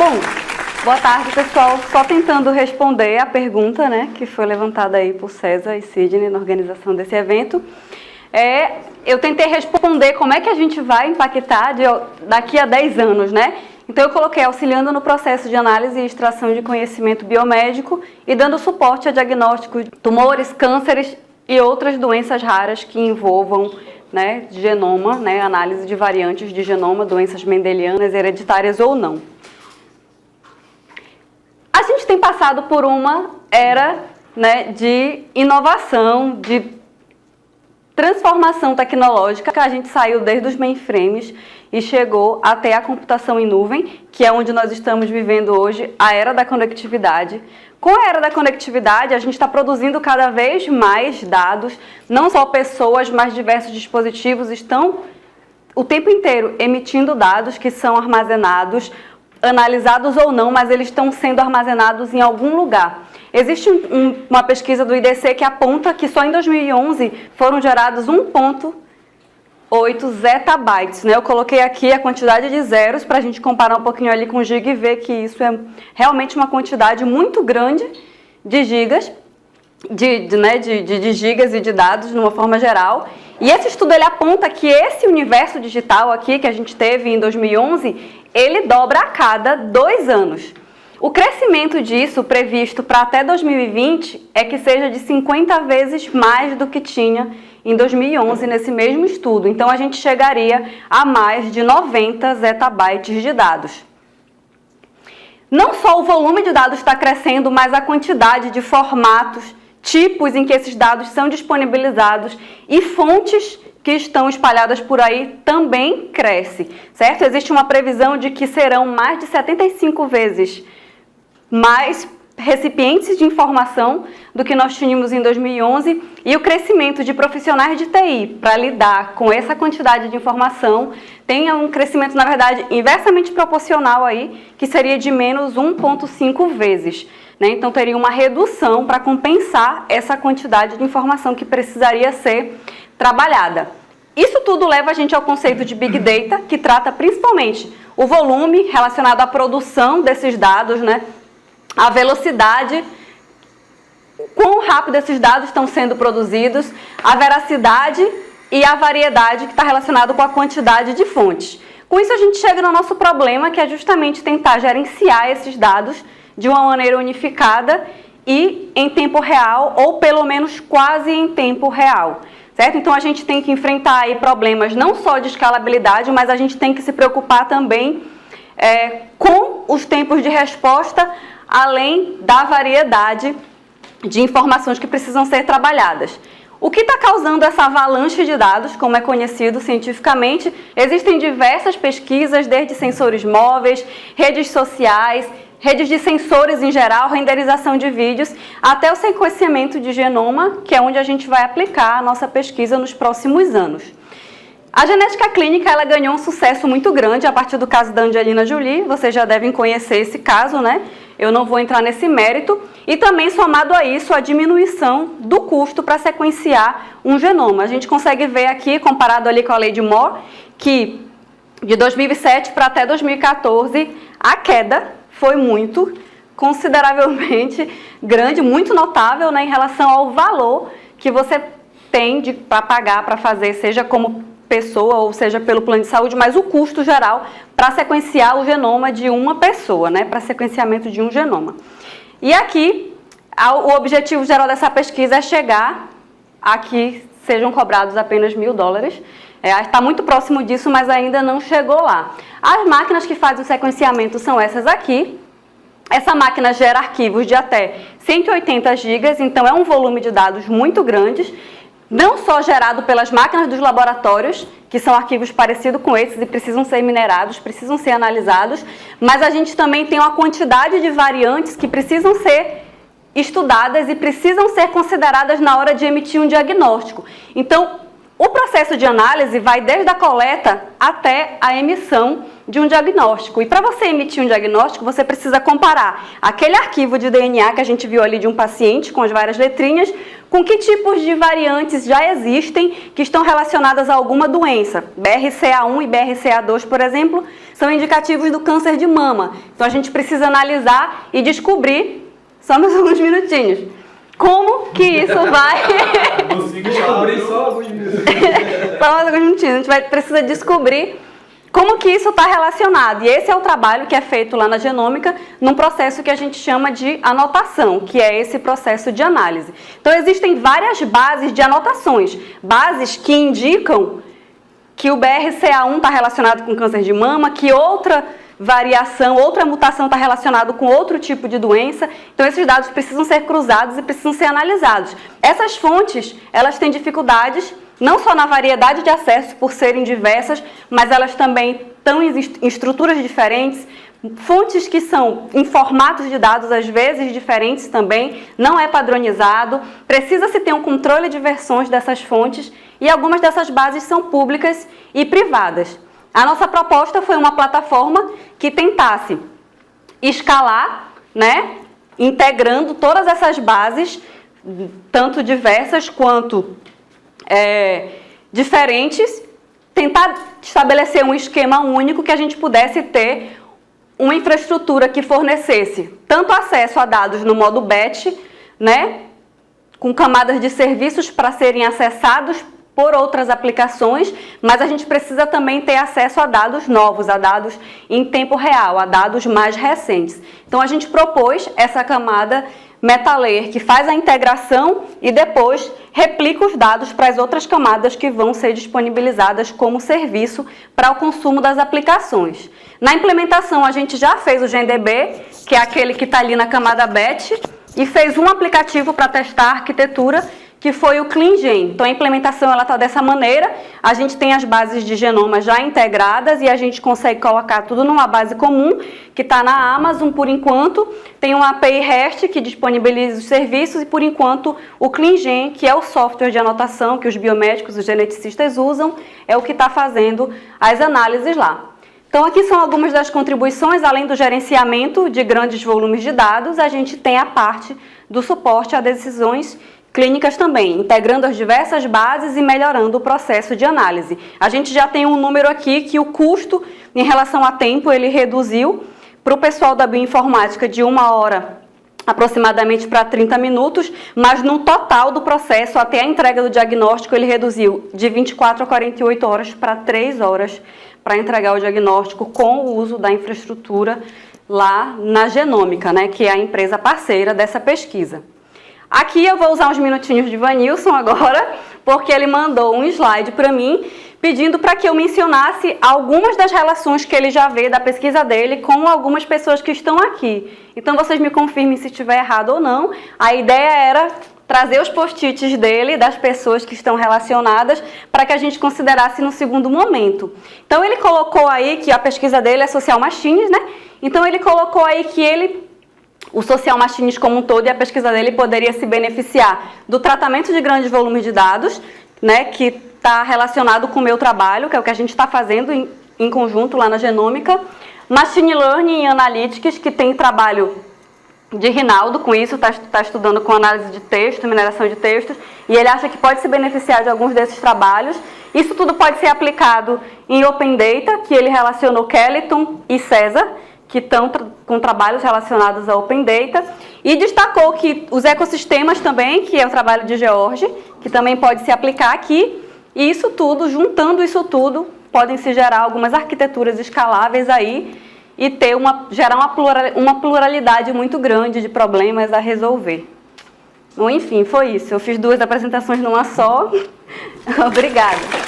Bom, boa tarde, pessoal. Só tentando responder a pergunta, né, que foi levantada aí por César e Sidney na organização desse evento. Eu tentei responder como é que a gente vai impactar daqui a 10 anos, né? Então eu coloquei auxiliando no processo de análise e extração de conhecimento biomédico e dando suporte a diagnóstico de tumores, cânceres e outras doenças raras que envolvam, né, genoma, né, análise de variantes de genoma, doenças mendelianas, hereditárias ou não. A gente tem passado por uma era, né, de inovação, de transformação tecnológica, que a gente saiu desde os mainframes e chegou até a computação em nuvem, que é onde nós estamos vivendo hoje, a era da conectividade. Com a era da conectividade, a gente está produzindo cada vez mais dados, não só pessoas, mas diversos dispositivos estão o tempo inteiro emitindo dados que são armazenados, analisados ou não, mas eles estão sendo armazenados em algum lugar. Existe uma pesquisa do IDC que aponta que só em 2011 foram gerados 1,8 zettabytes, né? Eu coloquei aqui a quantidade de zeros para a gente comparar um pouquinho ali com o giga e ver que isso é realmente uma quantidade muito grande de gigas, de gigas e de dados de uma forma geral. E esse estudo ele aponta que esse universo digital aqui que a gente teve em 2011, ele dobra a cada 2 anos. O crescimento disso, previsto para até 2020, é que seja de 50 vezes mais do que tinha em 2011, nesse mesmo estudo. Então, a gente chegaria a mais de 90 zettabytes de dados. Não só o volume de dados está crescendo, mas a quantidade de formatos, tipos em que esses dados são disponibilizados e fontes que estão espalhadas por aí também cresce, certo? Existe uma previsão de que serão mais de 75 vezes mais recipientes de informação do que nós tínhamos em 2011 e o crescimento de profissionais de TI para lidar com essa quantidade de informação tem um crescimento, na verdade, inversamente proporcional aí, que seria de menos 1,5 vezes. Né? Então, teria uma redução para compensar essa quantidade de informação que precisaria ser trabalhada. Isso tudo leva a gente ao conceito de Big Data, que trata principalmente o volume relacionado à produção desses dados, né? A velocidade, quão rápido esses dados estão sendo produzidos, a veracidade e a variedade que está relacionado com a quantidade de fontes. Com isso a gente chega no nosso problema, que é justamente tentar gerenciar esses dados de uma maneira unificada e em tempo real, ou pelo menos quase em tempo real. Certo? Então a gente tem que enfrentar aí problemas não só de escalabilidade, mas a gente tem que se preocupar também com os tempos de resposta, além da variedade de informações que precisam ser trabalhadas. O que está causando essa avalanche de dados, como é conhecido cientificamente, existem diversas pesquisas, desde sensores móveis, redes sociais, redes de sensores em geral, renderização de vídeos, até o sequenciamento de genoma, que é onde a gente vai aplicar a nossa pesquisa nos próximos anos. A genética clínica ela ganhou um sucesso muito grande a partir do caso da Angelina Jolie, vocês já devem conhecer esse caso, né? Eu não vou entrar nesse mérito. E também, somado a isso, a diminuição do custo para sequenciar um genoma. A gente consegue ver aqui, comparado ali com a lei de Moore, que de 2007 para até 2014, a queda foi consideravelmente grande, muito notável, né, em relação ao valor que você tem para pagar para fazer, seja como pessoa ou seja pelo plano de saúde, mas o custo geral para sequenciar o genoma de uma pessoa, né, para sequenciamento de um genoma. E aqui, o objetivo geral dessa pesquisa é chegar a que sejam cobrados apenas $1.000. Está muito próximo disso, mas ainda não chegou lá. As máquinas que fazem o sequenciamento são essas aqui. Essa máquina gera arquivos de até 180 GB, então é um volume de dados muito grande, não só gerado pelas máquinas dos laboratórios, que são arquivos parecidos com esses e precisam ser minerados, precisam ser analisados, mas a gente também tem uma quantidade de variantes que precisam ser estudadas e precisam ser consideradas na hora de emitir um diagnóstico. Então, o processo de análise vai desde a coleta até a emissão de um diagnóstico. E para você emitir um diagnóstico, você precisa comparar aquele arquivo de DNA que a gente viu ali de um paciente, com as várias letrinhas, com que tipos de variantes já existem que estão relacionadas a alguma doença. BRCA1 e BRCA2, por exemplo, são indicativos do câncer de mama. Então a gente precisa analisar e descobrir, só mais alguns minutinhos, como que isso vai... Só alguns minutos. Só mais alguns minutinhos. A gente precisa descobrir como que isso está relacionado. E esse é o trabalho que é feito lá na genômica, num processo que a gente chama de anotação, que é esse processo de análise. Então existem várias bases de anotações, bases que indicam que o BRCA1 está relacionado com câncer de mama, que outra variação, outra mutação está relacionada com outro tipo de doença. Então esses dados precisam ser cruzados e precisam ser analisados. Essas fontes, elas têm dificuldades não só na variedade de acesso por serem diversas, mas elas também estão em estruturas diferentes, fontes que são em formatos de dados às vezes diferentes também, não é padronizado, precisa-se ter um controle de versões dessas fontes e algumas dessas bases são públicas e privadas. A nossa proposta foi uma plataforma que tentasse escalar, né, integrando todas essas bases, tanto diversas quanto diferentes, tentar estabelecer um esquema único que a gente pudesse ter uma infraestrutura que fornecesse tanto acesso a dados no modo batch, né, com camadas de serviços para serem acessados por outras aplicações, mas a gente precisa também ter acesso a dados novos, a dados em tempo real, a dados mais recentes. Então a gente propôs essa camada MetaLayer que faz a integração e depois replica os dados para as outras camadas que vão ser disponibilizadas como serviço para o consumo das aplicações. Na implementação a gente já fez o GenDB, que é aquele que está ali na camada batch, e fez um aplicativo para testar a arquitetura, que foi o CleanGen. Então a implementação está dessa maneira, a gente tem as bases de genoma já integradas e a gente consegue colocar tudo numa base comum, que está na Amazon por enquanto, tem uma API REST que disponibiliza os serviços e por enquanto o CleanGen, que é o software de anotação que os biomédicos, os geneticistas usam, é o que está fazendo as análises lá. Então aqui são algumas das contribuições, além do gerenciamento de grandes volumes de dados, a gente tem a parte do suporte a decisões clínicas também, integrando as diversas bases e melhorando o processo de análise. A gente já tem um número aqui que o custo em relação a tempo ele reduziu para o pessoal da bioinformática de 1 hora aproximadamente para 30 minutos, mas no total do processo até a entrega do diagnóstico ele reduziu de 24 a 48 horas para 3 horas para entregar o diagnóstico com o uso da infraestrutura lá na Genômica, né, que é a empresa parceira dessa pesquisa. Aqui eu vou usar uns minutinhos de Vanilson agora, porque ele mandou um slide para mim, pedindo para que eu mencionasse algumas das relações que ele já vê da pesquisa dele com algumas pessoas que estão aqui. Então vocês me confirmem se estiver errado ou não. A ideia era trazer os post-its dele, das pessoas que estão relacionadas, para que a gente considerasse no segundo momento. Então ele colocou aí que a pesquisa dele é Social Machines, né? Então ele colocou aí que o Social Machines como um todo e a pesquisa dele poderia se beneficiar do tratamento de grandes volumes de dados, né, que está relacionado com o meu trabalho, que é o que a gente está fazendo em conjunto lá na Genômica. Machine Learning e Analytics, que tem trabalho de Rinaldo com isso, está estudando com análise de texto, mineração de textos, e ele acha que pode se beneficiar de alguns desses trabalhos. Isso tudo pode ser aplicado em Open Data, que ele relacionou Kellyton e César, que estão com trabalhos relacionados a Open Data, e destacou que os ecossistemas também, que é o trabalho de George, que também pode se aplicar aqui, e isso tudo, juntando isso tudo, podem se gerar algumas arquiteturas escaláveis aí, e gerar uma pluralidade muito grande de problemas a resolver. Bom, enfim, foi isso. Eu fiz 2 apresentações numa só. Obrigada.